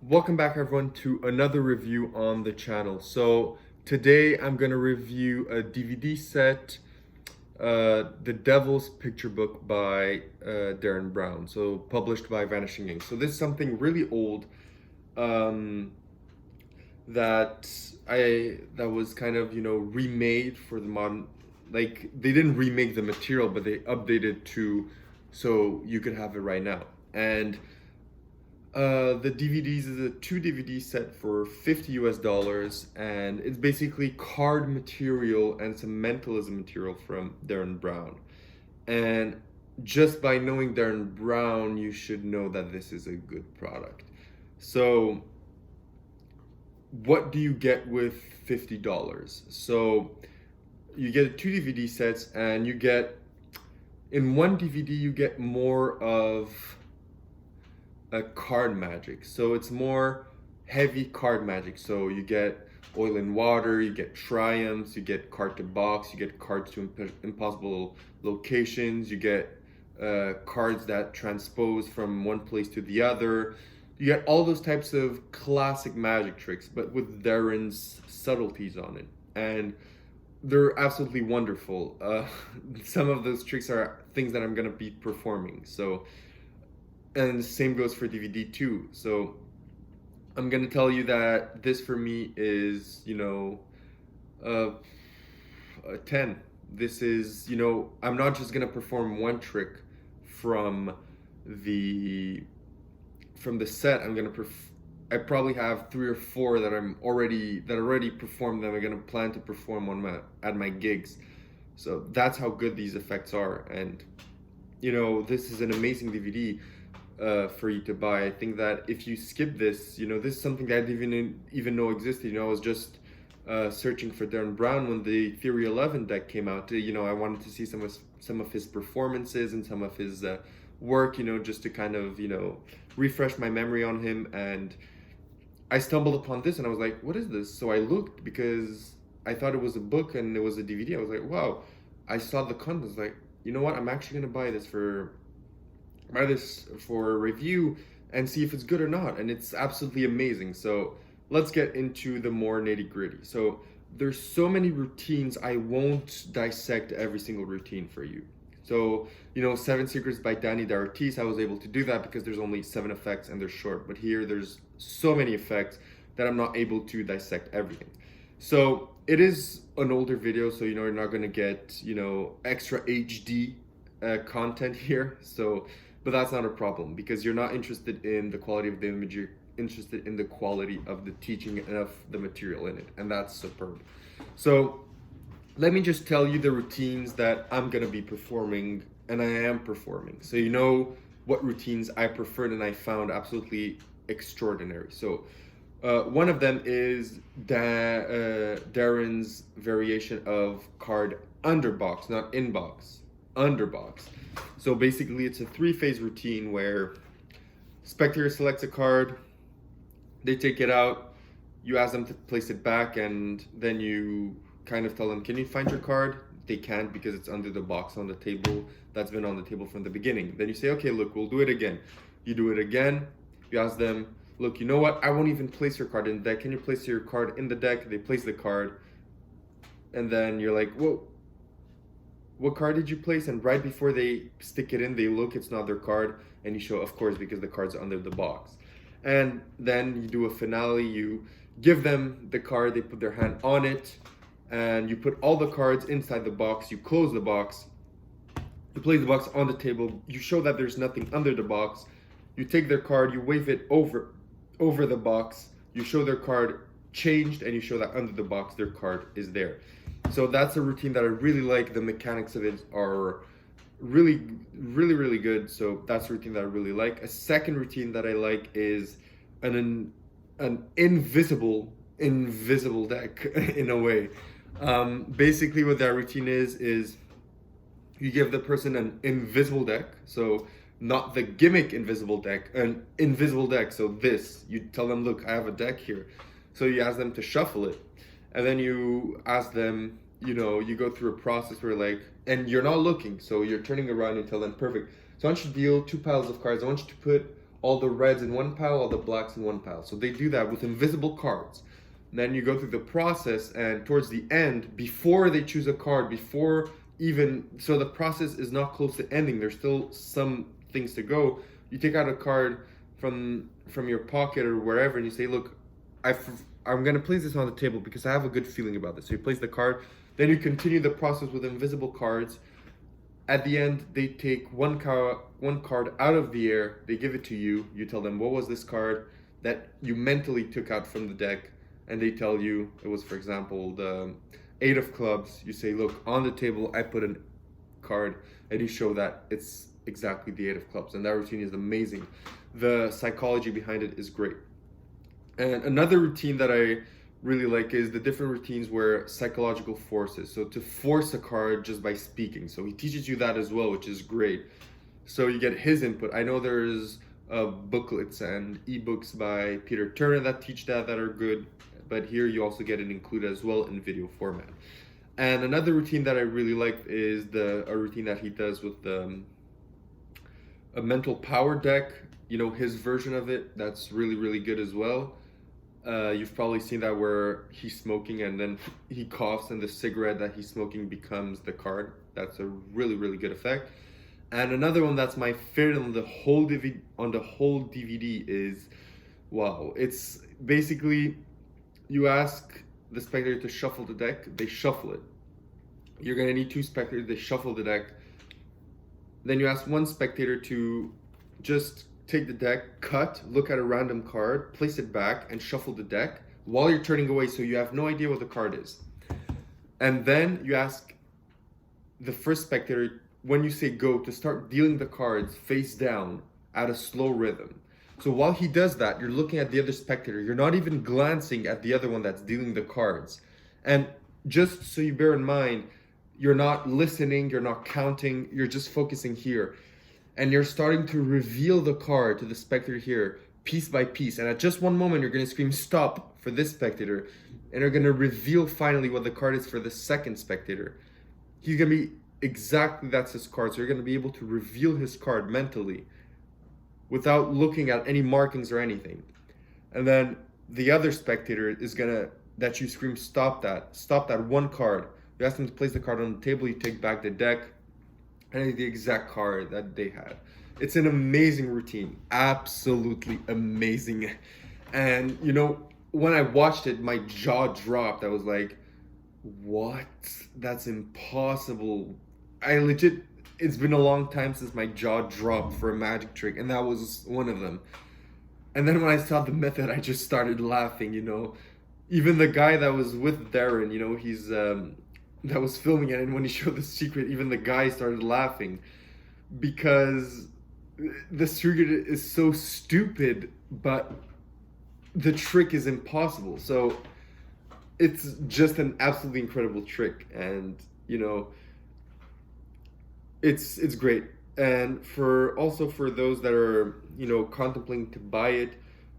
Welcome back everyone to another review on the channel. So today I'm going to review a DVD set, The Devil's Picture Book by Derren Brown, so published by Vanishing Ink. So this is something really old that was kind of, remade for the modern, like they didn't remake the material, but they updated to so you could have it right now. And the DVDs is a 2 DVD set for $50 US, and it's basically card material and some mentalism material from Derren Brown. And just by knowing Derren Brown, you should know that this is a good product. So, what do you get with $50? So, you get 2 DVD sets, and you get in one DVD you get more of a card magic. So it's more heavy card magic. So you get oil and water, you get triumphs, you get card to box, you get cards to impossible locations, you get cards that transpose from one place to the other. You get all those types of classic magic tricks, but with Derren's subtleties on it. And they're absolutely wonderful. Some of those tricks are things that I'm gonna be performing. So, and the same goes for DVD too. So I'm gonna tell you that this for me is, a 10. This is, I'm not just gonna perform one trick from the set. I probably have 3 or 4 that already performed that I'm gonna plan to perform at my gigs. So that's how good these effects are. And this is an amazing DVD for you to buy. I think that if you skip this, this is something that I didn't even know existed. I was just searching for Derren Brown when the Theory 11 deck came out. I wanted to see some of his performances and some of his work, just to kind of, refresh my memory on him. And I stumbled upon this and I was like, what is this? So I looked because I thought it was a book and it was a DVD. I was like, wow. I saw the contents, like, you know what? I'm actually gonna buy this for a review and see if it's good or not. And it's absolutely amazing. So let's get into the more nitty gritty. So there's so many routines, I won't dissect every single routine for you. So, 7 Secrets by Danny D'Artiste, I was able to do that because there's only 7 effects and they're short. But here there's so many effects that I'm not able to dissect everything. So it is an older video, so you're not gonna get, extra HD content here. So, but that's not a problem because you're not interested in the quality of the image, you're interested in the quality of the teaching and of the material in it, and that's superb. So let me just tell you the routines that I'm gonna be performing, and I am performing, so you know what routines I preferred and I found absolutely extraordinary. So one of them is Derren's variation of card underbox, not inbox, underbox. So basically it's a 3-phase routine where spectator selects a card, they take it out, you ask them to place it back, and then you kind of tell them, can you find your card? They can't because it's under the box on the table that's been on the table from the beginning. Then you say, okay, look, we'll do it again. You do it again, you ask them, look, you know what, I won't even place your card in the deck. Can you place your card in the deck? They place the card, and then you're like, whoa, what card did you place? And right before they stick it in, they look, it's not their card, and you show, of course, because the card's under the box. And then you do a finale, you give them the card, they put their hand on it, and you put all the cards inside the box, you close the box, you place the box on the table, you show that there's nothing under the box, you take their card, you wave it over the box, you show their card changed, and you show that under the box their card is there. So that's a routine that I really like. The mechanics of it are really, really, really good. So that's a routine that I really like. A second routine that I like is an invisible deck in a way. Basically what that routine is you give the person an invisible deck. So not the gimmick invisible deck, an invisible deck. So this, you tell them, look, I have a deck here. So you ask them to shuffle it. And then you ask them, you go through a process where and you're not looking, so you're turning around and tell them, perfect. So I want you to deal 2 piles of cards. I want you to put all the reds in one pile, all the blacks in one pile. So they do that with invisible cards. And then you go through the process, and towards the end, before they choose a card, before even, so the process is not close to ending, there's still some things to go. You take out a card from your pocket or wherever, and you say, look, I'm going to place this on the table because I have a good feeling about this. So you place the card, then you continue the process with invisible cards. At the end, they take one card out of the air, they give it to you, you tell them, what was this card that you mentally took out from the deck? And they tell you, it was, for example, the 8 of clubs. You say, look, on the table, I put a card, and you show that it's exactly the 8 of clubs. And that routine is amazing. The psychology behind it is great. And another routine that I really like is the different routines where psychological forces. So to force a card just by speaking. So he teaches you that as well, which is great. So you get his input. I know there's booklets and ebooks by Peter Turner that teach that are good. But here you also get it included as well in video format. And another routine that I really like is a routine that he does with a mental power deck. You know, his version of it, that's really, really good as well. You've probably seen that where he's smoking and then he coughs and the cigarette that he's smoking becomes the card. That's a really, really good effect. And another one that's my favorite on the whole DVD is, wow, it's basically, you ask the spectator to shuffle the deck, they shuffle it. You're going to need 2 spectators, they shuffle the deck. Then you ask one spectator to just take the deck, cut, look at a random card, place it back, and shuffle the deck while you're turning away, so you have no idea what the card is. And then you ask the first spectator, when you say go, to start dealing the cards face down at a slow rhythm. So while he does that, you're looking at the other spectator. You're not even glancing at the other one that's dealing the cards. And just so you bear in mind, you're not listening, you're not counting, you're just focusing here. And you're starting to reveal the card to the spectator here, piece by piece. And at just one moment, you're going to scream stop for this spectator. And you're going to reveal finally what the card is for the second spectator. He's going to be exactly, that's his card. So you're going to be able to reveal his card mentally, without looking at any markings or anything. And then the other spectator is gonna, that you scream stop that one card. You ask them to place the card on the table, you take back the deck, and it's the exact card that they had. It's an amazing routine, absolutely amazing. And you know, when I watched it, my jaw dropped. I was like, what? That's impossible. It's been a long time since my jaw dropped for a magic trick, and that was one of them. And then when I saw the method, I just started laughing, you know. Even the guy that was with Derren, you know, he's that was filming it, and when he showed the secret, even the guy started laughing because the secret is so stupid, but the trick is impossible. So it's just an absolutely incredible trick, and you know, it's great. And for those that are, you know, contemplating to buy it,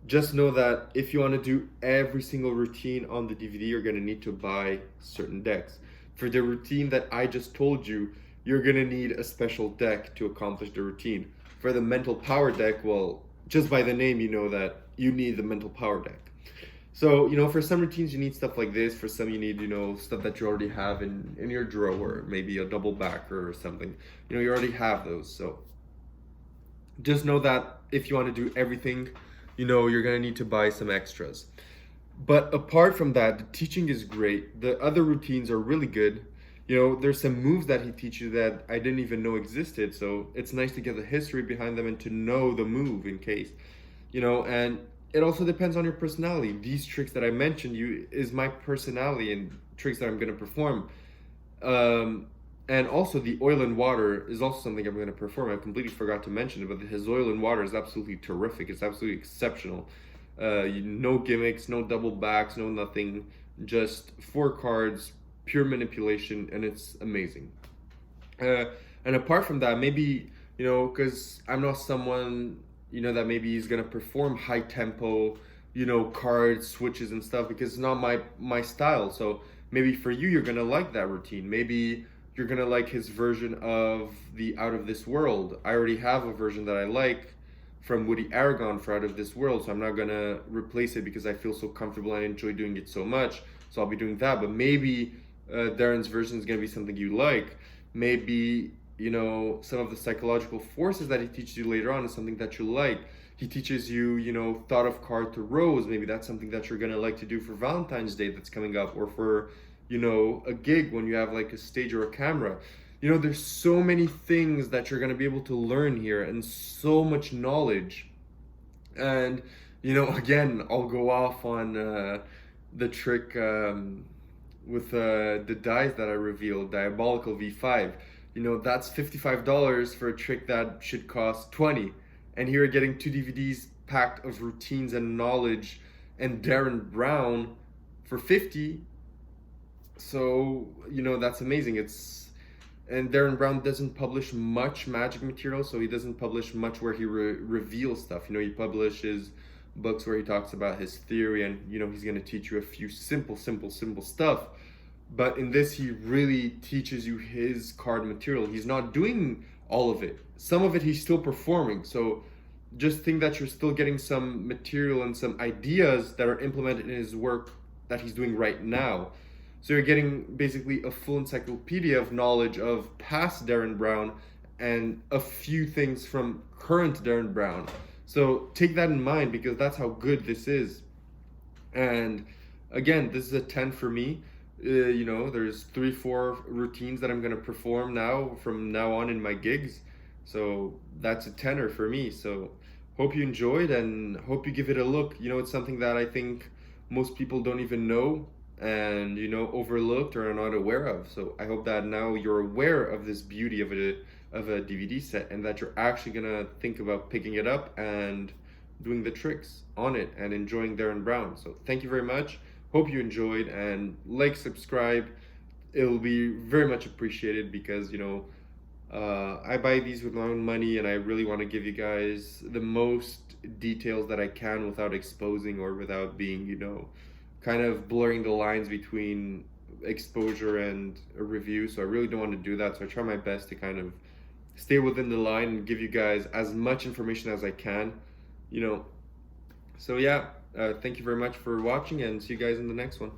just know that if you want to do every single routine on the DVD, you're going to need to buy certain decks. For the routine that I just told you, you're going to need a special deck to accomplish the routine. For the mental power deck, well, just by the name, you know that you need the mental power deck. So, you know, for some routines, you need stuff like this. For some, you need, you know, stuff that you already have in your drawer, maybe a double backer or something. You know, you already have those. So just know that if you want to do everything, you know, you're going to need to buy some extras. But apart from that, the teaching is great. The other routines are really good. You know, there's some moves that he teaches that I didn't even know existed. So it's nice to get the history behind them and to know the move in case, you know, and it also depends on your personality. These tricks that I mentioned is my personality and tricks that I'm going to perform. And also the oil and water is also something I'm going to perform. I completely forgot to mention it, but his oil and water is absolutely terrific. It's absolutely exceptional. No gimmicks, no double backs, no nothing. Just 4 cards, pure manipulation, and it's amazing. And apart from that, maybe, you know, because I'm not someone, you know, that maybe he's gonna perform high tempo, you know, card switches and stuff, because it's not my style. So maybe for you, you're gonna like that routine. Maybe you're gonna like his version of the Out of This World. I already have a version that I like from Woody Aragon for Out of This World, so I'm not gonna replace it because I feel so comfortable and I enjoy doing it so much. So I'll be doing that. But maybe Derren's version is gonna be something you like. Maybe, you know, some of the psychological forces that he teaches you later on is something that you like. He teaches you, you know, thought of card to rose. Maybe that's something that you're gonna like to do for Valentine's Day that's coming up, or for, you know, a gig when you have like a stage or a camera. You know, there's so many things that you're gonna be able to learn here, and so much knowledge. And, you know, again, I'll go off on the trick with the dies that I revealed, Diabolical V5. You know, that's $55 for a trick that should cost 20. And here you're getting 2 DVDs packed of routines and knowledge and Derren Brown for 50. So, you know, that's amazing. And Derren Brown doesn't publish much magic material, so he doesn't publish much where he reveals stuff. You know, he publishes books where he talks about his theory, and, you know, he's going to teach you a few simple stuff. But in this, he really teaches you his card material. He's not doing all of it. Some of it he's still performing. So just think that you're still getting some material and some ideas that are implemented in his work that he's doing right now. So you're getting basically a full encyclopedia of knowledge of past Derren Brown and a few things from current Derren Brown. So take that in mind, because that's how good this is. And again, this is a 10 for me. You know, there's 3-4 routines that I'm going to perform now from now on in my gigs. So that's a 10er for me. So hope you enjoyed, and hope you give it a look. You know, it's something that I think most people don't even know, and, you know, overlooked or are not aware of. So I hope that now you're aware of this beauty of a DVD set, and that you're actually gonna think about picking it up and doing the tricks on it and enjoying Derren Brown. So thank you very much. Hope you enjoyed, and like, subscribe. It'll be very much appreciated, because, you know, I buy these with my own money, and I really want to give you guys the most details that I can without exposing or without being, you know, kind of blurring the lines between exposure and a review. So I really don't want to do that. So I try my best to kind of stay within the line and give you guys as much information as I can, you know. So yeah, thank you very much for watching, and see you guys in the next one.